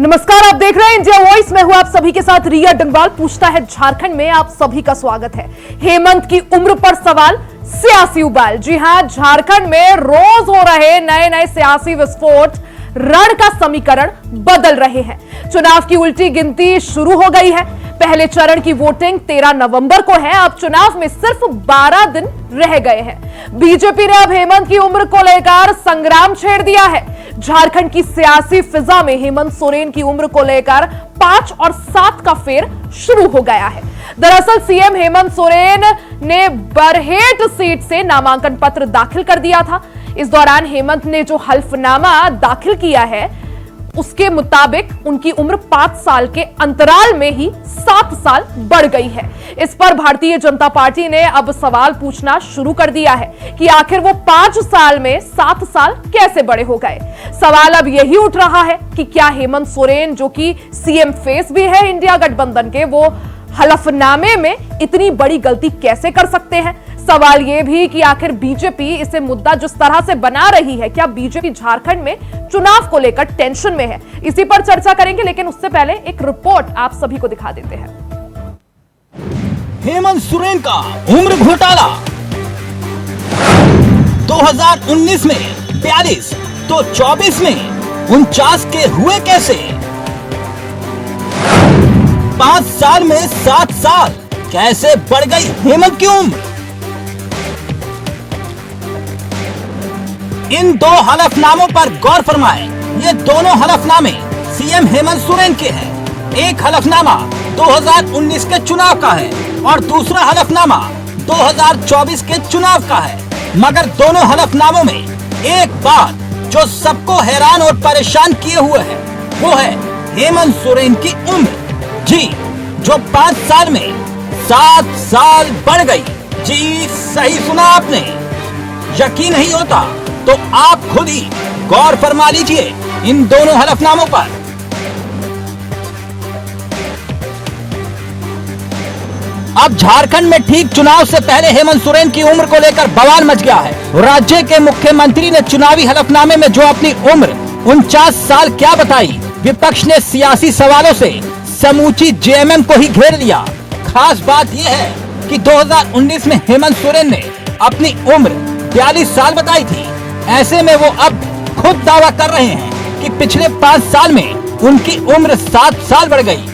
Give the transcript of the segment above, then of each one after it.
नमस्कार, आप देख रहे हैं इंडिया वॉइस। मैं हूं आप सभी के साथ रिया डंगवाल। पूछता है झारखंड में आप सभी का स्वागत है। हेमंत की उम्र पर सवाल, सियासी उबाल। जी हां, झारखंड में रोज हो रहे नए नए सियासी विस्फोट रण का समीकरण बदल रहे हैं। चुनाव की उल्टी गिनती शुरू हो गई है। पहले चरण की वोटिंग 13 नवंबर को है। अब चुनाव में सिर्फ 12 दिन रह गए हैं। बीजेपी ने अब हेमंत की उम्र को लेकर संग्राम छेड़ दिया है। झारखंड की सियासी फिजा में हेमंत सोरेन की उम्र को लेकर 5 और 7 का फेर शुरू हो गया है। दरअसल सीएम हेमंत सोरेन ने बरहेट सीट से नामांकन पत्र दाखिल कर दिया था। इस दौरान हेमंत ने जो हल्फनामा दाखिल किया है उसके मुताबिक उनकी उम्र 5 साल के अंतराल में ही 7 साल बढ़ गई है। इस पर भारतीय जनता पार्टी ने अब सवाल पूछना शुरू कर दिया है कि आखिर वो 5 साल में 7 साल कैसे बड़े हो गए। सवाल अब यही उठ रहा है कि क्या हेमंत सोरेन, जो कि सीएम फेस भी है इंडिया गठबंधन के, वो हलफनामे में इतनी बड़ी गलती कैसे कर सकते हैं। सवाल यह भी कि आखिर बीजेपी इसे मुद्दा जिस तरह से बना रही है, क्या बीजेपी झारखंड में चुनाव को लेकर टेंशन में है। इसी पर चर्चा करेंगे, लेकिन उससे पहले एक रिपोर्ट आप सभी को दिखा देते हैं। हेमंत सोरेन का उम्र घोटाला 2019 में 42 तो 24 में 49 के हुए कैसे। 5 साल में 7 साल कैसे बढ़ गई हेमंत की उम्र। इन दो हलफनामों पर गौर फरमाएं। ये दोनों हलफनामे सीएम हेमंत सोरेन के हैं। एक हलफनामा 2019 के चुनाव का है और दूसरा हलफनामा 2024 के चुनाव का है। मगर दोनों हलफनामों में एक बात जो सबको हैरान और परेशान किए हुए है, वो है हेमंत सोरेन की उम्र। जी, जो 5 साल में 7 साल बढ़ गई। जी, सही सुना आपने। यकीन नहीं होता तो आप खुद ही गौर फरमा लीजिए इन दोनों हलफनामों पर। अब झारखंड में ठीक चुनाव से पहले हेमंत सोरेन की उम्र को लेकर बवाल मच गया है। राज्य के मुख्यमंत्री ने चुनावी हलफनामे में जो अपनी उम्र 49 साल क्या बताई, विपक्ष ने सियासी सवालों से समूची जेएमएम को ही घेर लिया। खास बात यह है कि 2019 में हेमंत सोरेन ने अपनी उम्र 42 साल बताई थी। ऐसे में वो अब खुद दावा कर रहे हैं कि पिछले 5 साल में उनकी उम्र 7 साल बढ़ गई।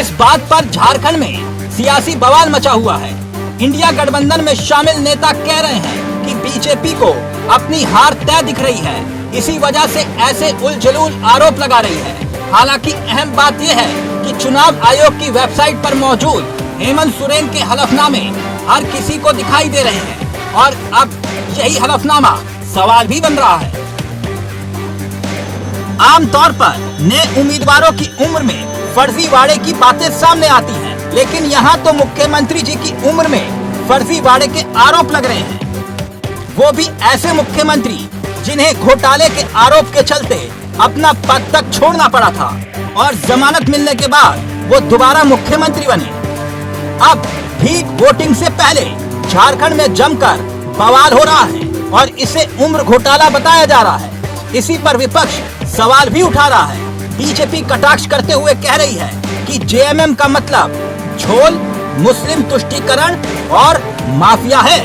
इस बात पर झारखंड में सियासी बवाल मचा हुआ है। इंडिया गठबंधन में शामिल नेता कह रहे हैं कि बीजेपी को अपनी हार तय दिख रही है, इसी वजह से ऐसे उलझुल आरोप लगा रही है। हालांकि अहम बात यह है कि चुनाव आयोग की वेबसाइट पर मौजूद हेमंत सोरेन के हलफनामे हर किसी को दिखाई दे रहे हैं और अब यही हलफनामा सवाल भी बन रहा है। आमतौर पर नए उम्मीदवारों की उम्र में फर्जीवाड़े की बातें सामने आती हैं, लेकिन यहाँ तो मुख्यमंत्री जी की उम्र में फर्जीवाड़े के आरोप लग रहे हैं। वो भी ऐसे मुख्यमंत्री जिन्हें घोटाले के आरोप के चलते अपना पद तक छोड़ना पड़ा था और जमानत मिलने के बाद वो दोबारा मुख्यमंत्री बने। अब ठीक वोटिंग से पहले झारखंड में जमकर बवाल हो रहा है और इसे उम्र घोटाला बताया जा रहा है। इसी पर विपक्ष सवाल भी उठा रहा है। बीजेपी कटाक्ष करते हुए कह रही है कि जेएमएम का मतलब झोल, मुस्लिम तुष्टीकरण और माफिया है।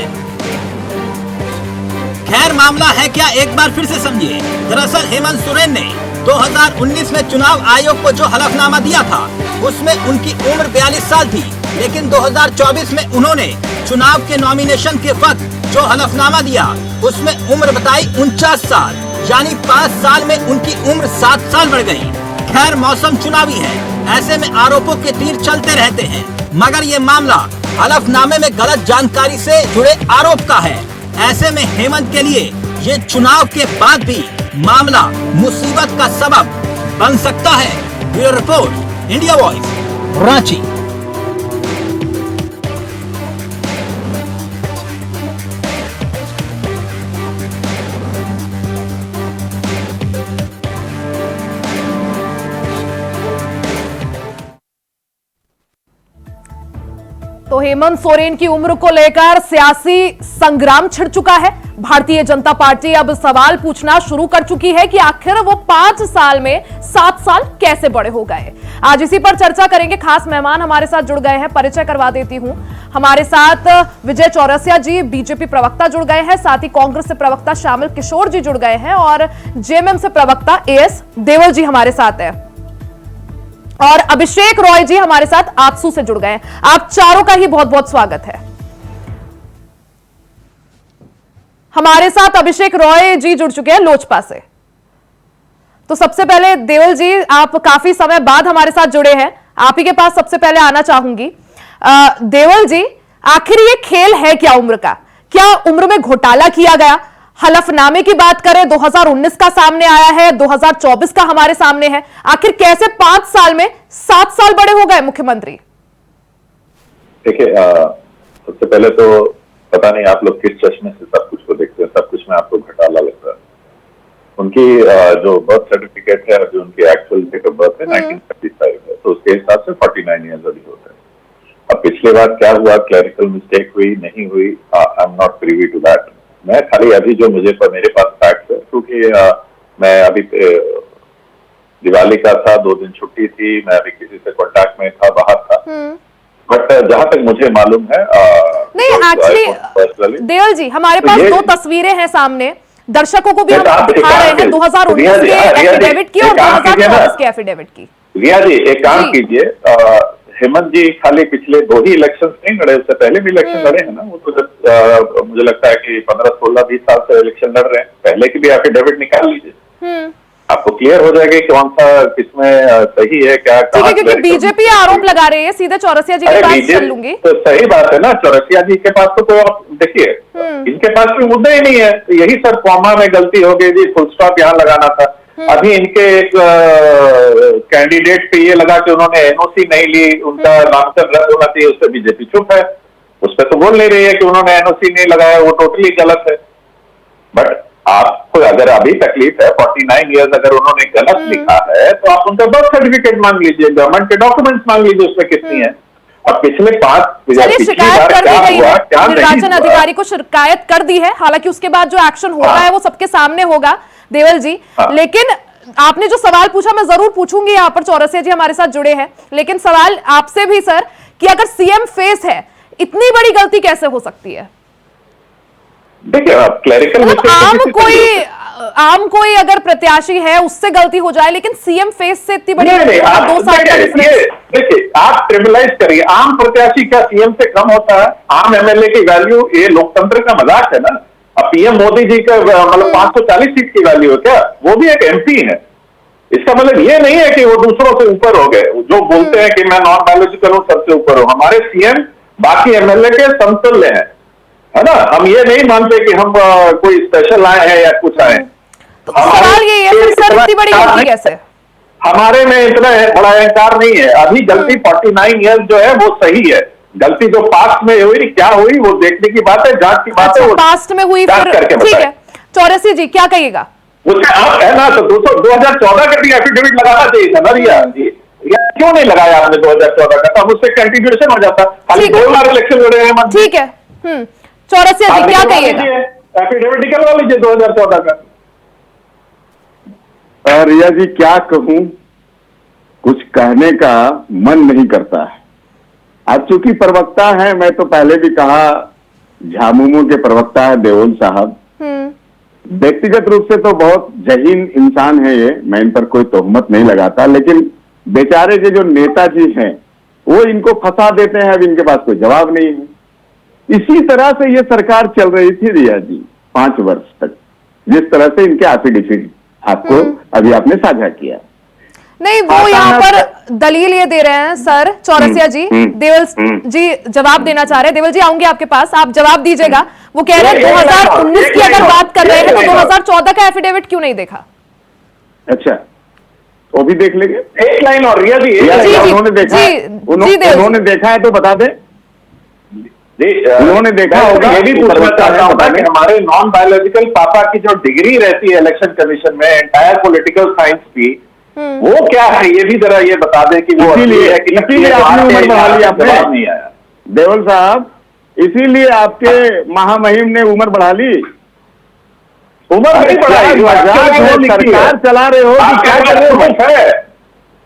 खैर, मामला है क्या, एक बार फिर से समझिए। दरअसल हेमंत सोरेन ने 2019 में चुनाव आयोग को जो हलफनामा दिया था उसमें उनकी उम्र 42 साल थी, लेकिन 2024 में उन्होंने चुनाव के नॉमिनेशन के वक्त जो हलफनामा दिया उसमें उम्र बताई 49 साल, यानी 5 साल में उनकी उम्र 7 साल बढ़ गई। खैर, मौसम चुनावी है, ऐसे में आरोपों के तीर चलते रहते हैं, मगर ये मामला हलफनामे में गलत जानकारी से जुड़े आरोप का है। ऐसे में हेमंत के लिए ये चुनाव के बाद भी मामला मुसीबत का सबब बन सकता है। Bureau report, India voice, Ranchi. तो हेमंत सोरेन की उम्र को लेकर सियासी संग्राम छिड़ चुका है। भारतीय जनता पार्टी अब सवाल पूछना शुरू कर चुकी है कि आखिर वो 5 साल में 7 साल कैसे बड़े हो गए। आज इसी पर चर्चा करेंगे। खास मेहमान हमारे साथ जुड़ गए हैं, परिचय करवा देती हूं। हमारे साथ विजय चौरसिया जी, बीजेपी प्रवक्ता, जुड़ गए हैं। साथ ही कांग्रेस से प्रवक्ता श्यामल किशोर जी जुड़ गए हैं और जेएमएम से प्रवक्ता एएस देवल जी हमारे साथ है और अभिषेक रॉय जी हमारे साथ आजसू से जुड़ गए हैं। आप चारों का ही बहुत बहुत स्वागत है। हमारे साथ अभिषेक रॉय जी जुड़ चुके हैं लोजपा से। तो सबसे पहले देवल जी, आप काफी समय बाद हमारे साथ जुड़े हैं, आप ही के पास सबसे पहले आना चाहूंगी। देवल जी, आखिर ये खेल है क्या उम्र का? क्या उम्र में घोटाला किया गया? हलफनामे की बात करें, 2019 का सामने आया है, 2024 का हमारे सामने है। आखिर कैसे 5 साल में 7 साल बड़े हो गए मुख्यमंत्री? देखिए, सबसे पहले तो पता नहीं आप लोग किस चश्मे से सब कुछ को देखते हैं। सब कुछ में आपको घोटाला लगता है। उनकी जो बर्थ सर्टिफिकेट है, जो उनकी एक्चुअल डेट ऑफ बर्थ है 1935 है, तो उसके हिसाब से 49 ईयर्स अभी होते हैं। अब पिछले बार क्या हुआ, क्लैरिकल मिस्टेक हुई नहीं हुई, I am not privy to that. मैं खाली अभी जो मेरे पास फैक्ट है, क्योंकि मैं अभी दिवाली का था, 2 दिन छुट्टी थी, मैं अभी किसी से कॉन्टैक्ट में था, बाहर था, बट जहां तक मुझे मालूम है नहीं, एक्चुअली देवल जी, हमारे पास 2 तस्वीरें हैं सामने, दर्शकों को भी हम दिखा रहे हैं, 2019 के एफिडेविट की और 2024 के एफिडेविट की। रिया जी, एक काम कीजिए, हेमंत जी खाली पिछले 2 ही इलेक्शंस नहीं लड़े, उससे पहले भी इलेक्शन लड़े हैं ना। वो तो मुझे लगता है कि 15, 16, 20 साल से इलेक्शन लड़ रहे हैं। पहले की भी एफिडेविट निकाल लीजिए, आपको क्लियर हो जाएगा कि कौन सा किसमें सही है, क्या। ठीक है, क्योंकि बीजेपी आरोप लगा रही है, सीधे चौरसिया जी के पास चल लूंगी। तो सही बात है ना, चौरसिया जी के पास तो कोई, आप देखिए इनके पास कोई मुद्दा ही नहीं है। यही सर कॉमा में गलती हो गई जी, फुल स्टॉप यहाँ लगाना था। अभी इनके एक कैंडिडेट पे ये लगा कि उन्होंने एनओसी नहीं ली, उनका नामांकन रद्द होना चाहिए, उस पर बीजेपी चुप है। उस पर तो बोल नहीं रही है कि उन्होंने एनओसी नहीं लगाया, वो टोटली गलत है। बट आपको अगर अभी तकलीफ है, 49 ईयर्स अगर उन्होंने गलत लिखा है, तो आप उनका बर्थ सर्टिफिकेट मांग लीजिए, गवर्नमेंट के डॉक्यूमेंट्स मांग लीजिए, उसमें कितनी है। और पिछले 5 शिकायत कर दी गई है, निर्वाचन अधिकारी को शिकायत कर दी है। हालांकि उसके बाद जो एक्शन होगा है वो सबके सामने होगा देवल जी। लेकिन आपने जो सवाल पूछा मैं जरूर पूछूंगी, यहाँ पर चौरसिया जी हमारे साथ जुड़े हैं, लेकिन सवाल आपसे भी सर कि अगर सीएम फेस है, इतनी बड़ी गलती कैसे हो सकती है? देखिए, क्लैरिकल आम कोई अगर प्रत्याशी है उससे गलती हो जाए, लेकिन सीएम फेस से इतनी बड़ी 2 साल का डिफरेंस। देखिए, आप ट्रिबलाइज करिए, आम प्रत्याशी क्या सीएम से कम होता है? आम एमएलए की वैल्यू, ये लोकतंत्र का मजाक है ना। अब पीएम मोदी जी का मतलब 540 सीट की वैल्यू है क्या? वो भी एक एमपी है। इसका मतलब ये नहीं है कि वो दूसरों से ऊपर हो गए। जो बोलते हैं कि मैं नॉन बायोलॉजिकल हूं, सबसे ऊपर हूं, हमारे सीएम बाकी एमएलए के समतुल्य है ना। हम ये नहीं मानते कि हम कोई स्पेशल आए हैं या कुछ आए। तो सवाल ये है फिर सर, इतनी बड़ी गलती कैसे? हमारे में इतना बड़ा अहंकार नहीं है। अभी गलती 49 ईयर्स जो है वो सही है। गलती जो पास्ट में हुई, क्या हुई, वो देखने की बात है, जांच की बात है। वो पास्ट में हुई, फिर ठीक है। चौरसिया जी क्या कहिएगा? उसमें आप है ना, तो 2014 का भी एफिडेविट लगाना चाहिए था ना रिया जी। क्यों नहीं लगाया आपने 2014 का? तब उससे कंटिन्यूएशन हो जाता। खाली 2 बार इलेक्शन लड़े हैं। ठीक है, चौरसिया जी क्या कहिएगा? एफिडेविट निकलवा लीजिए 2014 का। रिया जी क्या कहूं, कुछ कहने का मन नहीं करता है। आज चूंकि प्रवक्ता है, मैं तो पहले भी कहा झामुमो के प्रवक्ता है देवल साहब, व्यक्तिगत रूप से तो बहुत जहीन इंसान है ये, मैं इन पर कोई तोहमत नहीं लगाता, लेकिन बेचारे के जो नेताजी हैं वो इनको फंसा देते हैं। अब इनके पास कोई जवाब नहीं है। इसी तरह से ये सरकार चल रही थी रिया जी 5 वर्ष तक, जिस तरह से इनके एफिडेविट आपको अभी आपने साझा किया। नहीं, वो यहाँ पर दलील ये दे रहे हैं सर चौरसिया जी, देवल जी जवाब देना चाह रहे हैं। देवल जी आऊंगी आपके पास, आप जवाब दीजिएगा। वो कह रहे हैं 2019 की अगर बात कर रहे हैं तो 2014 का एफिडेविट क्यों नहीं देखा? अच्छा, वो भी देख लेंगे। एक लाइन और रिया जी, उन्होंने देखा है तो बता दें। उन्होंने देखा होगा। ये भी पूछना चाहता हूँ कि हमारे नॉन बायोलॉजिकल पापा की जो डिग्री रहती है इलेक्शन कमीशन में, एंटायर पॉलिटिकल साइंस की, वो क्या है ये भी जरा ये बता दें कि वो इसीलिए आपने उम्र बढ़ा ली। आपने नहीं आया देवल साहब, इसीलिए आपके महामहिम ने उम्र बढ़ा ली। उम्र नहीं बढ़ाई, सरकार चला रहे हो कि क्या कर रहे हो? प्रूफ है,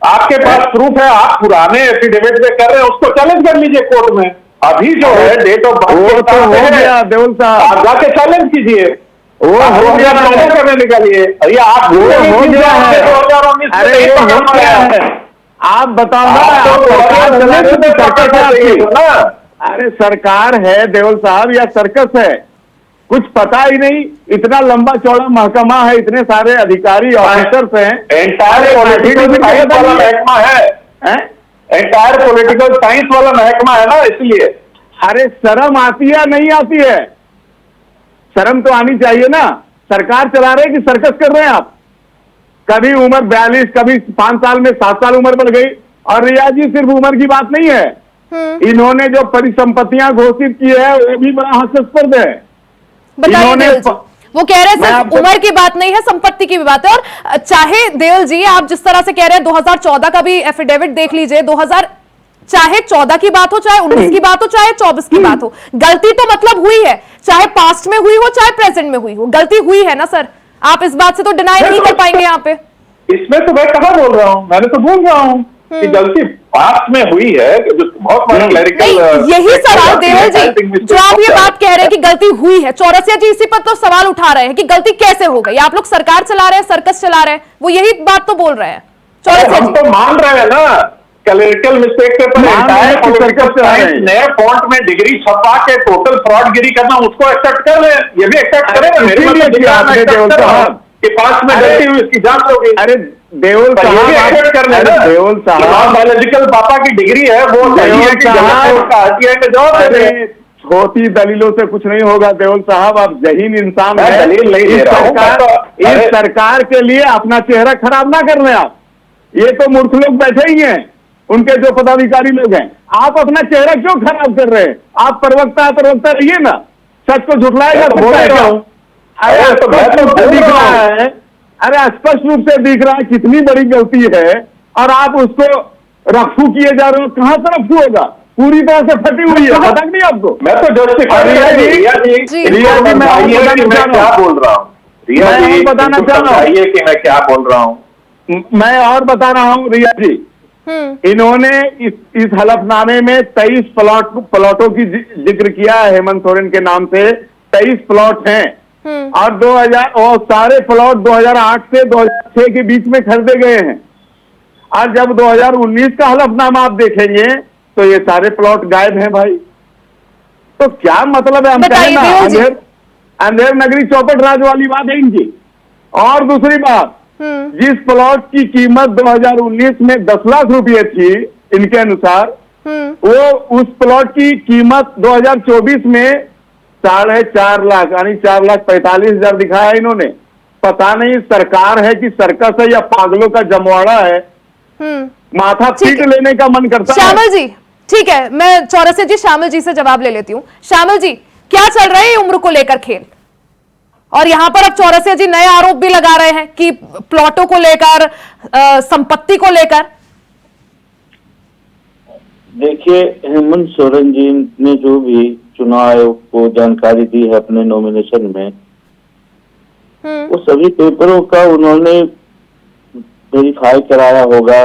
आपके पास प्रूफ है, आप पुराने एफिडेविट में कर रहे हैं, उसको चैलेंज कर लीजिए कोर्ट में। अभी जो है डेट ऑफ बर्थ वो तो हो गया देवल साहब, आप जाके चैलेंज कीजिए, वो हो गया करने निकालिए। अरे आप वो हो गया है, 2019 अरे वो हो गया है, आप बताओ ना, आप सरकार चला रहे हो तो सर्कस है आपकी। अरे सरकार है देवल साहब या सर्कस है, कुछ पता ही नहीं। इतना लंबा चौड़ा महकमा है, इतने सारे अधिकारी ऑफिसर्स हैं, एंटायर पॉलिटिकल साइंस वाला महकमा है, एंटायर पॉलिटिकल साइंस वाला महकमा है ना, इसलिए। अरे शर्म आती है नहीं आती है? शर्म तो आनी चाहिए ना। सरकार चला रहे कि सर्कस कर रहे हैं आप? कभी उम्र 42, कभी 5 साल में 7 साल उम्र बढ़ गई। और रिया जी, सिर्फ उम्र की बात नहीं है, इन्होंने जो परिसंपत्तियां घोषित की है वो भी बड़ा हास्यास्पद है। बताइए देवल जी, वो कह रहे हैं सिर्फ उम्र की बात नहीं है, संपत्ति की भी बात है। और चाहे देवल जी आप जिस तरह से कह रहे हैं 2014 का भी एफिडेविट देख लीजिए, 2000 चाहे 14 की बात हो, चाहे 19 की बात हो, चाहे 24 की बात हो, गलती तो मतलब हुई है, चाहे पास्ट में हुई हो चाहे प्रेजेंट में हुई हो, गलती हुई है ना सर। आप इस बात से तो डिनाई नहीं कर पाएंगे यहाँ पे। इसमें तो मैं कहाँ बोल रहा हूँ, मैंने तो बोल रहा हूँ कि गलती पास्ट में हुई है, जो बहुत बड़ा क्लैरिकल। यही सवाल देवल जी, जो आप ये बात कह रहे हैं कि गलती हुई है, चौरसिया जी इसी पर तो सवाल उठा रहे हैं कि गलती कैसे हो गई। आप लोग सरकार चला रहे हैं, सर्कस चला रहे हैं, वो यही बात तो बोल रहे हैं चौरसिया जी। हम तो मान रहे हैं ना, क्लरिकल मिस्टेक पे नए फॉन्ट में डिग्री छपा के टोटल फ्रॉड गिरी करना, उसको एक्सेप्ट कर रहे हैं, ये भी एक्सेप्ट करें कि पास में गलती हुई, इसकी जांच होगी। अरे देवल साहब, देवल साहब बायोलॉजिकल पापा की डिग्री है, वो आरटीआई में जवाब दे रहे हैं। छोटी दलीलों से कुछ नहीं होगा देवल साहब, आप जहीन इंसान हैं। दलील नहीं दे रहा हूं। इस सरकार के लिए अपना चेहरा खराब ना कर लें आप। ये तो मूर्ख लोग बैठे ही हैं, उनके जो पदाधिकारी लोग हैं। आप अपना चेहरा क्यों खराब कर रहे हैं? आप प्रवक्ता रहिए ना, सच को झुठलाएगा तो बोलेगा। अरे स्पष्ट रूप से दिख रहा है कितनी बड़ी गलती है, और आप उसको रफू किए जा रहे हो। कहां से रफू होगा? पूरी तरह से फटी हुई है, पता नहीं आपको। मैं तो रिया जी मैं क्या बोल रहा हूँ, रिया जी बताना चाह रहा हूँ कि मैं क्या बोल रहा हूँ। मैं और बता रहा हूँ रिया जी, इन्होंने इस हलफनामे में 23 प्लॉटों की जिक्र किया है। हेमंत सोरेन के नाम से 23 प्लॉट हैं, और सारे प्लॉट 2008 से 2006 के बीच में खरीदे गए हैं। और जब 2019 का हलफनामा आप देखेंगे तो ये सारे प्लॉट गायब हैं भाई। तो क्या मतलब है? हम कहें ना, अंधेर नगरी चौपट राज वाली बात है इनकी। और दूसरी बात, जिस प्लॉट की कीमत 2019 में 10 लाख रुपए थी इनके अनुसार, वो उस प्लॉट की कीमत 2024 में 4.5 लाख यानी 4,45,000 दिखाया है इन्होंने। पता नहीं सरकार है कि सर्कस है या पागलों का जमवाड़ा है। माथा पीट लेने का मन करता है। श्यामल जी, ठीक है, मैं चौरसिया जी श्यामल जी से जवाब ले लेती हूँ। श्यामल जी, क्या चल रहा है उम्र को लेकर खेल? और यहां पर अब चौरसिया जी नए आरोप भी लगा रहे हैं कि प्लॉटों को लेकर, संपत्ति को लेकर। देखिए, हेमंत सोरेन जी ने जो भी चुनाव आयोग को जानकारी दी है अपने नॉमिनेशन में, वो सभी पेपरों का उन्होंने वेरीफाई कराया होगा,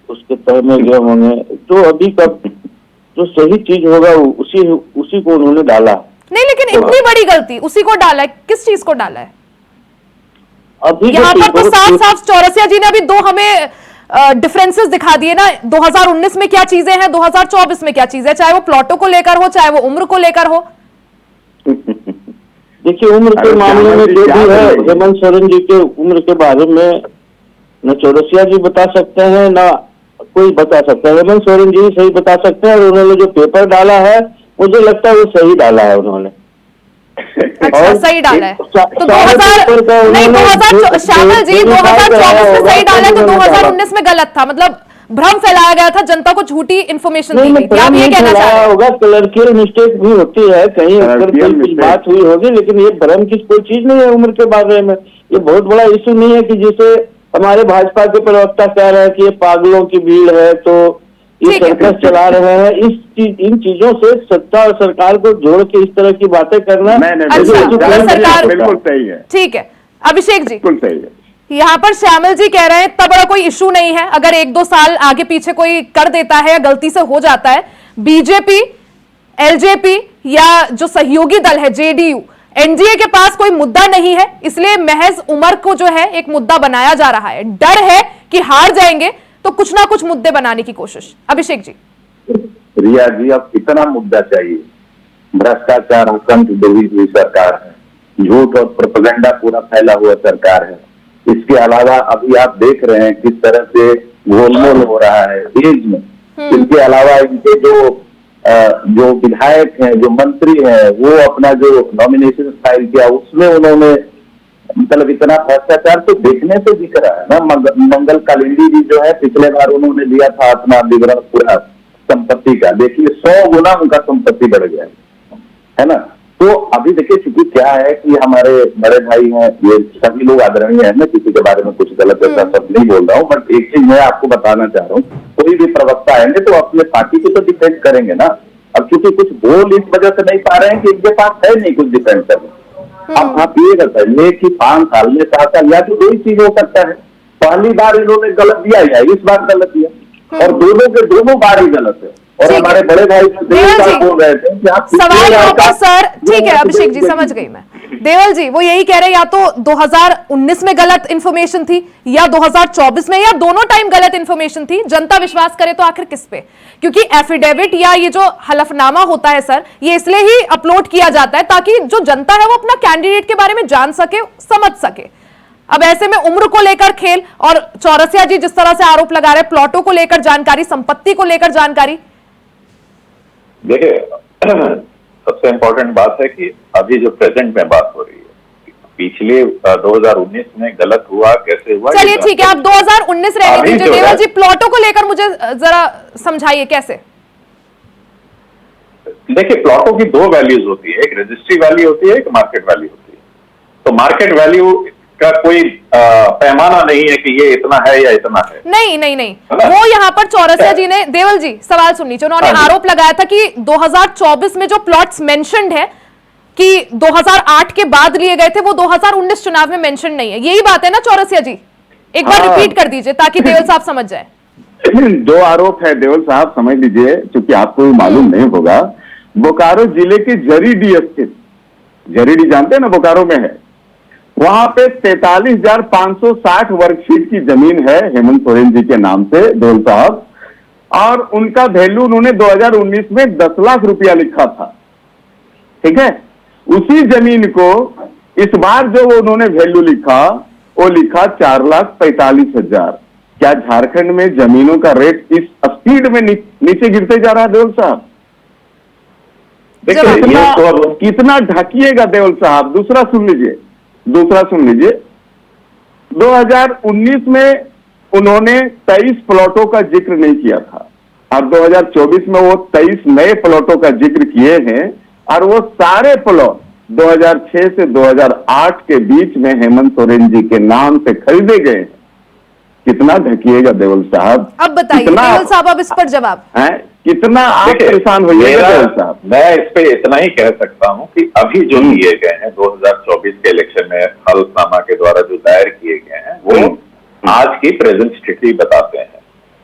उसके तह में गए होंगे। तो अभी का जो सही चीज होगा उसी को उन्होंने डाला। नहीं, लेकिन इतनी बड़ी गलती उसी को डाला है, किस चीज को डाला है? अभी यहाँ पर तो साफ साफ चौरसिया जी ने अभी 2 हमें डिफरेंसेस दिखा दिए ना, 2019 में क्या चीजें हैं, 2024 में क्या चीजें, चाहे वो प्लॉटों को लेकर हो, चाहे वो उम्र को लेकर हो। देखिए, उम्र के मामले में जो भी है, हेमंत सोरेन जी के उम्र के बारे में न चौरसिया जी बता सकते हैं, ना कोई बता सकता है। हेमंत सोरेन जी सही बता सकते हैं, और उन्होंने जो पेपर डाला है मुझे लगता है वो सही डाला है उन्होंने। अच्छा, सही डाला है तो 2000 नहीं, 2000 श्यामल जी 2024 में सही डाला है तो 2019 में गलत था, मतलब भ्रम फैलाया गया था, जनता को झूठी इन्फॉर्मेशन दी गई थी। आप ये कहना चाह रहे हैं? होगा, क्लर्कियल मिस्टेक भी होती है कहीं, अगर कोई बात हुई होगी, लेकिन ये भ्रम की कोई चीज नहीं है उम्र के बारे में। ये बहुत बड़ा इशू नहीं है कि जिसे हमारे भाजपा के प्रवक्ता कह रहे हैं कि ये पागलों की भीड़ है, तो ये सर्कस चला रहे हैं। इन चीजों से सत्ता और सरकार को जोड़ के इस तरह की बातें करना सरकार बिल्कुल सही है। ठीक है, अभिषेक जी, बिल्कुल सही है। यहाँ पर श्यामल जी कह रहे हैं इतना बड़ा कोई इशू नहीं है, अगर 1-2 साल आगे पीछे कोई कर देता है या गलती से हो जाता है, बीजेपी, एलजेपी या जो सहयोगी दल है जेडीयू, एनडीए के पास कोई मुद्दा नहीं है, इसलिए महज उम्र को जो है एक मुद्दा बनाया जा रहा है। डर है कि हार जाएंगे तो कुछ ना कुछ मुद्दे बनाने की कोशिश। अभिषेक जी। रिया जी, अब कितना मुद्दा चाहिए? भ्रष्टाचार आतंक डूबी हुई सरकार है, झूठ और प्रोपेगेंडा पूरा फैला हुआ सरकार है। इसके अलावा अभी आप देख रहे हैं किस तरह से गोलमोल हो रहा है एज में। इसके अलावा इनके जो विधायक हैं, जो मंत्री हैं, वो अपना जो नॉमिनेशन फाइल किया उसमें उन्होंने मतलब इतना भ्रष्टाचार तो देखने से दिख रहा है ना। मंगल कालिंदी जी जो है, पिछले बार उन्होंने दिया था अपना विवरण पूरा संपत्ति का, देखिए 100 गुना उनका संपत्ति बढ़ गया है ना। तो अभी देखिए चूंकि क्या है कि हमारे बड़े भाई हैं, ये सभी लोग आदरणीय है, मैं किसी के बारे में कुछ गलत ऐसा सब नहीं बोल रहा हूँ, बट एक चीज मैं आपको बताना चाह रहा हूँ, कोई भी प्रवक्ता आएंगे तो अपने पार्टी को तो डिपेंड करेंगे ना। अब चूंकि कुछ बोल इस वजह से नहीं पा रहे हैं कि इनके पास है नहीं कुछ डिपेंड करने। अब आप ये बताइए कि 5 साल में 7 साल या तो 2 ही चीज हो सकता है, पहली बार इन्होंने गलत दिया या इस बार गलत दिया, और दोनों के दोनों बार ही गलत है। और हमारे बड़े भाई बोल रहे थे कि आप सवाल यहाँ पर सर, ठीक है अभिषेक जी, समझ गई मैं। देवल जी वो यही कह रहे हैं या तो 2019 में गलत इंफॉर्मेशन थी या 2024 में, या दोनों टाइम गलत इंफॉर्मेशन थी। जनता विश्वास करे तो आखिर किस पे? क्योंकि एफिडेविट या ये जो हलफनामा होता है सर, ये इसलिए ही अपलोड किया जाता है ताकि जो जनता है वो अपना कैंडिडेट के बारे में जान सके, समझ सके। अब ऐसे में उम्र को लेकर खेल, और चौरसिया जी जिस तरह से आरोप लगा रहे हैं, प्लॉटों को लेकर जानकारी, संपत्ति को लेकर जानकारी। देखिए सबसे इम्पोर्टेंट बात है कि अभी जो प्रेजेंट में बात हो रही है, पिछले 2019 में गलत हुआ कैसे हुआ। चलिए ठीक है, आप 2019 रहने दीजिए। देवल जी प्लॉटों को लेकर मुझे जरा समझाइए कैसे। देखिए प्लॉटों की 2 वैल्यूज होती है, एक रजिस्ट्री वैल्यू होती है, एक मार्केट वैल्यू होती है। तो मार्केट वैल्यू का कोई पैमाना नहीं है कि ये इतना है या इतना है। नहीं वो यहाँ पर चौरसिया जी ने, देवल जी सवाल सुन लीजिए, उन्होंने आरोप लगाया था कि 2024 में जो प्लॉट्स मेंशन्ड है कि 2008 के बाद लिए गए थे, वो 2019 चुनाव में मेंशन नहीं है। यही बात है ना चौरसिया जी? एक बार रिपीट कर दीजिए ताकि देवल साहब समझ जाए। 2 आरोप है देवल साहब, समझ लीजिए, क्योंकि आपको मालूम नहीं होगा। बोकारो जिले के जरीडी स्थित, जरीडी जानते हैं ना, बोकारो में है, वहां पे 43,560 वर्ग फीट की जमीन है हेमंत सोरेन जी के नाम से देवल साहब, और उनका वैल्यू उन्होंने 2019 में 10 लाख रुपया लिखा था। ठीक है, उसी जमीन को इस बार जो उन्होंने वैल्यू लिखा, वो लिखा 4,45,000। क्या झारखंड में जमीनों का रेट इस स्पीड में नीचे गिरते जा रहा है देवल साहब? देखिए कितना ढकिएगा देवल साहब। दूसरा सुन लीजिए 2019 में उन्होंने 23 प्लॉटों का जिक्र नहीं किया था, और 2024 में वो 23 नए प्लॉटों का जिक्र किए हैं, और वो सारे प्लॉट 2006 से 2008 के बीच में हेमंत सोरेन जी के नाम से खरीदे गए। कितना ढकिएगा देवल साहब? अब बताइए देवल साहब, अब इस पर जवाब है कितना आप परेशान होइएगा देवल साहब? मैं इस पे इतना ही कह सकता हूं कि अभी जो लिए गए हैं 2024 के इलेक्शन में हलफनामा के द्वारा जो दायर किए गए हैं, वो आज की प्रेजेंट स्थिति बताते हैं।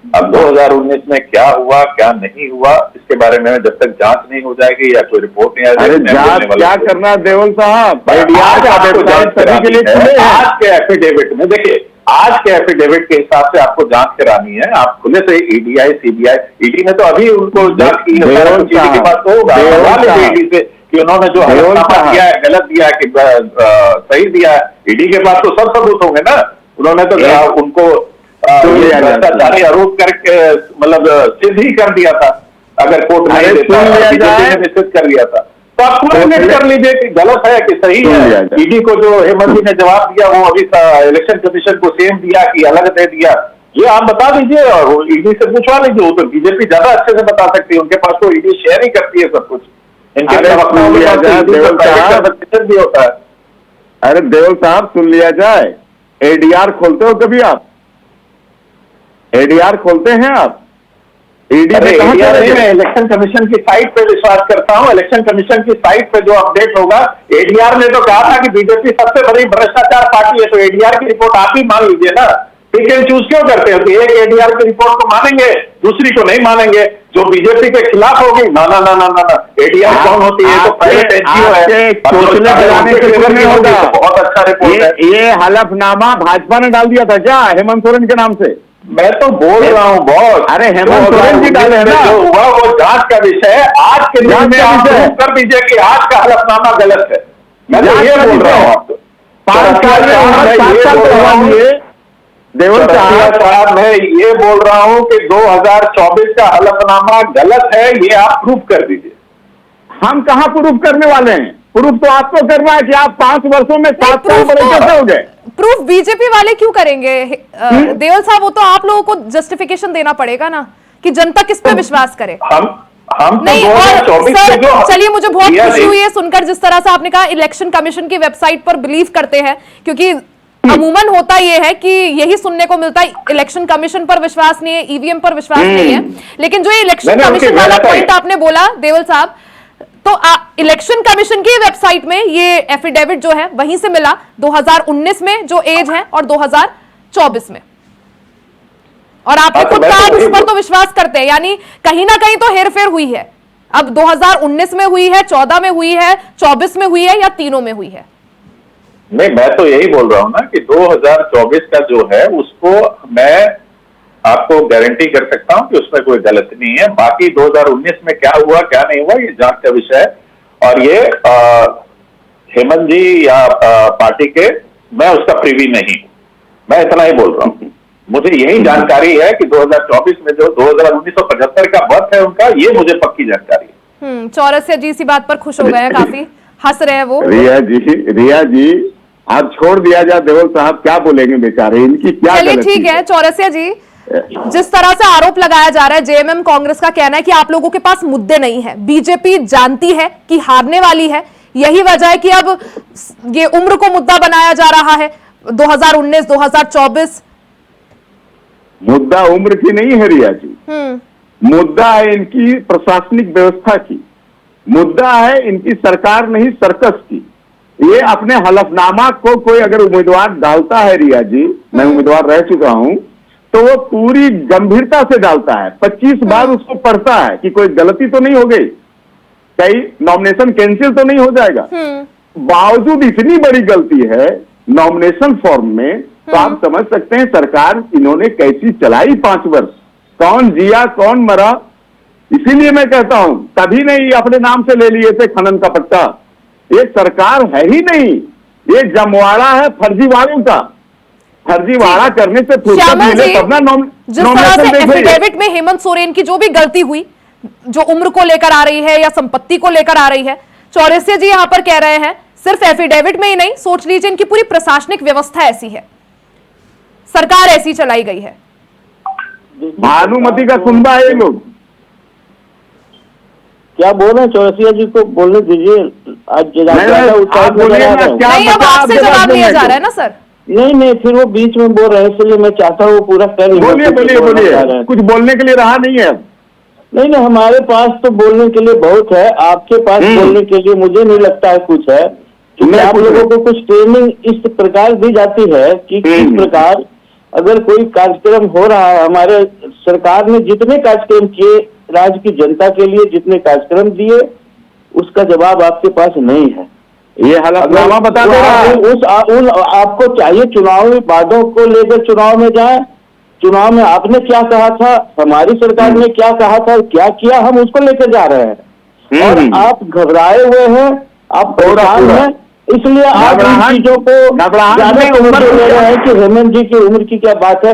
अब 2019 में क्या हुआ क्या नहीं हुआ, इसके बारे में जब तक जांच नहीं हो जाएगी या कोई रिपोर्ट नहीं आ जाएगी, जांच क्या करना देवल साहब? आज के एफिडेविट में देखिए, आज के एफिडेविट के हिसाब से आपको जांच करानी है। आप खुले से ईडीआई सीबीआई, ईडी ने तो अभी उनको जांच की है, के पास तो होगा ईडी से कि उन्होंने जो हलफनामा दिया है गलत दिया है कि सही दिया है, ईडी के पास तो सब सबूत होंगे ना। उन्होंने तो उनको भ्रष्टाचारी आरोप करके मतलब सिद्ध ही कर दिया था, अगर कोर्ट नहीं निश्चित कर दिया था। तो आप कोऑर्डिनेट कर लीजिए कि गलत है कि सही है। ईडी को जो हेमंत जी ने जवाब दिया वो अभी इलेक्शन कमीशन को सेम दिया कि अलग दे दिया, ये आप बता दीजिए और ईडी से पूछवा लीजिए। वो तो बीजेपी ज्यादा अच्छे से बता सकती है, उनके पास तो ईडी शेयर ही करती है सब कुछ। इनके भी होता है। अरे देवल साहब सुन लिया जाए, एडीआर खोलते हो कभी आप? एडीआर खोलते हैं आप? ईडी में कहाँ ADR से नहीं, मैं इलेक्शन कमीशन की साइट पे विश्वास करता हूँ। इलेक्शन कमीशन की साइट पे जो अपडेट होगा, ADR ने तो कहा था कि बीजेपी सबसे बड़ी भ्रष्टाचार पार्टी है, तो ADR की रिपोर्ट आप ही मान लीजिए ना। पिक एंड चूज क्यों करते हो कि एक ADR की रिपोर्ट को मानेंगे, दूसरी को नहीं मानेंगे, जो बीजेपी के खिलाफ होगी? ना ना ना ना ना ना, ADR कौन होती है? तो प्राइवेट NGO है, चोचले गिराने से कुछ नहीं होगा। बहुत अच्छा रिपोर्ट है। ये हलफनामा भाजपा ने डाल दिया था क्या हेमंत सोरेन के नाम से? मैं तो बोल रहा हूँ बॉस, अरे हेमंत सोरेन जी डाले हैं ना। जो हुआ वो जांच का विषय है। आज के दिन में आप प्रूव कर दीजिए कि आज का हलफनामा गलत है। मैं तो ये बोल रहा हूँ आपको। 5 साल में 7 साल तो हुआ नहीं है। देवल साहब, मैं ये बोल रहा हूँ कि 2024 का हलफनामा गलत है, ये आप प्रूव कर दीजिए। हम कहाँ प्रूफ करने वाले हैं? प्रूफ तो आपको करना है कि आप 5 वर्षों में 7 साल बड़े कैसे हो गए? प्रूफ बीजेपी वाले क्यों करेंगे देवल साहब? वो तो आप लोगों को जस्टिफिकेशन देना पड़ेगा ना कि जनता किस पे विश्वास करे। हम नहीं, और सर चलिए, मुझे बहुत खुशी हुई है सुनकर जिस तरह से आपने कहा इलेक्शन कमीशन की वेबसाइट पर बिलीव करते हैं, क्योंकि अमूमन होता यह है कि यही सुनने को मिलता है, इलेक्शन कमीशन पर विश्वास नहीं है, ईवीएम पर विश्वास नहीं है। लेकिन जो ये इलेक्शन कमीशन वाला पॉइंट आपने बोला देवल साहब, तो इलेक्शन कमीशन की वेबसाइट में ये एफिडेविट जो है वहीं से मिला 2019 में जो एज है और 2024 में, और आपने खुद कहा उस पर तो विश्वास करते हैं, यानी कहीं ना कहीं तो हेरफेर हुई है। अब 2019 में हुई है, 14 में हुई है, 24 में हुई है, या तीनों में हुई है? नहीं, मैं तो यही बोल रहा हूं ना कि 2024 का जो है उसको मैं आपको गारंटी कर सकता हूं कि उसमें कोई गलती नहीं है। बाकी 2019 में क्या हुआ क्या नहीं हुआ ये जांच का विषय है, और ये हेमंत जी या पार्टी के, मैं उसका प्रीवी नहीं हूं। मैं इतना ही बोल रहा हूं। मुझे यही जानकारी है कि 2024 में जो 1975 का बर्थ है उनका, ये मुझे पक्की जानकारी है। चौरसिया जी इसी बात पर खुश हो गए हैं, काफी हंस रहे हैं वो। रिया जी आप छोड़ दिया जाए, देवल साहब क्या बोलेंगे बेचारे, इनकी क्या चलिए ठीक है। चौरसिया जी, जिस तरह से आरोप लगाया जा रहा है, जेएमएम कांग्रेस का कहना है कि आप लोगों के पास मुद्दे नहीं है, बीजेपी जानती है कि हारने वाली है, यही वजह है कि अब ये उम्र को मुद्दा बनाया जा रहा है। 2019 2024 मुद्दा उम्र की नहीं है रिया जी, मुद्दा है इनकी प्रशासनिक व्यवस्था की, मुद्दा है इनकी सरकार नहीं सर्कस की। ये अपने हलफनामा को कोई अगर उम्मीदवार डालता है रिया जी, मैं उम्मीदवार रह चुका हूं, तो वो पूरी गंभीरता से डालता है, 25 बार उसको पढ़ता है कि कोई गलती तो नहीं हो गई, कहीं नॉमिनेशन कैंसिल तो नहीं हो जाएगा। बावजूद इतनी बड़ी गलती है नॉमिनेशन फॉर्म में, तो आप समझ सकते हैं सरकार इन्होंने कैसी चलाई 5 वर्ष, कौन जिया कौन मरा। इसीलिए मैं कहता हूं तभी नहीं अपने नाम से ले लिए थे खनन का पट्टा। ये सरकार है ही नहीं, ये जमवाड़ा है फर्जीवाड़ों का। फर्जीवाड़ा करने से फुर्सत मिले तब ना जिस तरह से एफिडेविट में हेमंत सोरेन की जो भी गलती हुई, जो उम्र को लेकर आ रही है या संपत्ति को लेकर आ रही है, चौरसिया जी यहां पर कह रहे हैं सिर्फ एफिडेविट में ही नहीं, सोच लीजिए इनकी पूरी प्रशासनिक व्यवस्था ऐसी है, सरकार ऐसी चलाई गई है। भानुमति का कुंबा है ये लोग। क्या बोल रहे हैं? चौरसिया जी को बोलने दीजिए। आज नहीं, अब आपसे जवाब लिया जा रहा है ना सर। नहीं, फिर वो बीच में बोल रहे हैं, इसलिए मैं चाहता हूँ पूरा कर। बोलिए, कुछ बोलने के लिए रहा नहीं है। नहीं, हमारे पास तो बोलने के लिए बहुत है, आपके पास बोलने के लिए मुझे नहीं लगता है कुछ है, क्योंकि आप लोगों को कुछ ट्रेनिंग इस प्रकार दी जाती है कि किस प्रकार अगर कोई कार्यक्रम हो रहा है। हमारे सरकार ने जितने कार्यक्रम किए, राज्य की जनता के लिए जितने कार्यक्रम दिए, उसका जवाब आपके पास नहीं है। ये हलफनामा बता दे रहा है। आपको चाहिए चुनावी वादों को लेकर चुनाव में जाए, चुनाव में आपने क्या कहा था, हमारी सरकार ने क्या कहा था, क्या किया, हम उसको लेकर जा रहे हैं। और आप घबराए हुए हैं, आप परेशान हैं, इसलिए आप इन चीजों को ज्यादा उम्र ले रहे हैं कि हेमंत जी की उम्र की क्या बात है।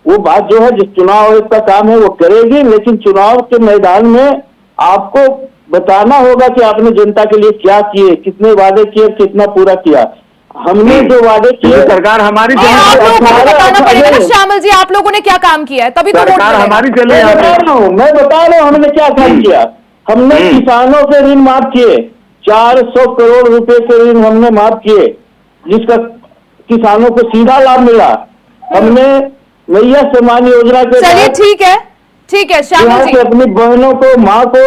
वो बात जो है, जिस चुनाव का काम है वो करेगी, लेकिन चुनाव के मैदान में आपको बताना होगा कि आपने जनता के लिए क्या किए, कितने वादे किए, कितना पूरा किया। हमने जो वादे किए, सरकार हमारी बताना पड़ेगा ना श्यामल जी, आप लोगों ने क्या काम किया है, तभी तो सरकार हमारी चले। मैं बता रहा हूँ हमने क्या काम किया। हमने किसानों से ऋण माफ किए, 400 करोड़ रुपए के ऋण हमने माफ किए, जिसका किसानों को सीधा लाभ मिला। हमने मैया सम्मान योजना के, चलिए ठीक है यहाँ श्यामल जी, से अपनी बहनों को, माँ को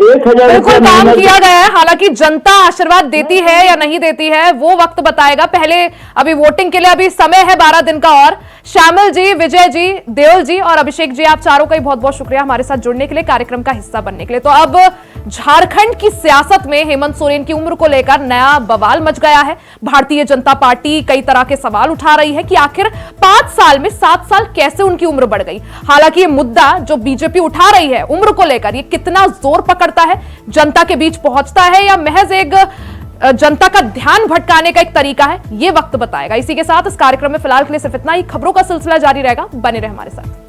1000 बिल्कुल रुपया काम महीना किया गया है। हालांकि जनता आशीर्वाद देती है या नहीं देती है वो वक्त बताएगा। पहले अभी वोटिंग के लिए अभी समय है 12 दिन का। और श्यामल जी, विजय जी, देओल जी और अभिषेक जी, आप चारों का ही बहुत बहुत शुक्रिया हमारे साथ जुड़ने के लिए, कार्यक्रम का हिस्सा बनने के लिए। तो अब झारखंड की सियासत में हेमंत सोरेन की उम्र को लेकर नया बवाल मच गया है। भारतीय जनता पार्टी कई तरह के सवाल उठा रही है कि आखिर 5 साल में 7 साल कैसे उनकी उम्र बढ़ गई। हालांकि ये मुद्दा जो बीजेपी उठा रही है उम्र को लेकर, ये कितना जोर पकड़ता है, जनता के बीच पहुंचता है या महज एक जनता का ध्यान भटकाने का एक तरीका है, ये वक्त बताएगा। इसी के साथ इस कार्यक्रम में फिलहाल के लिए सिर्फ इतना ही। खबरों का सिलसिला जारी रहेगा, बने रहे हमारे साथ।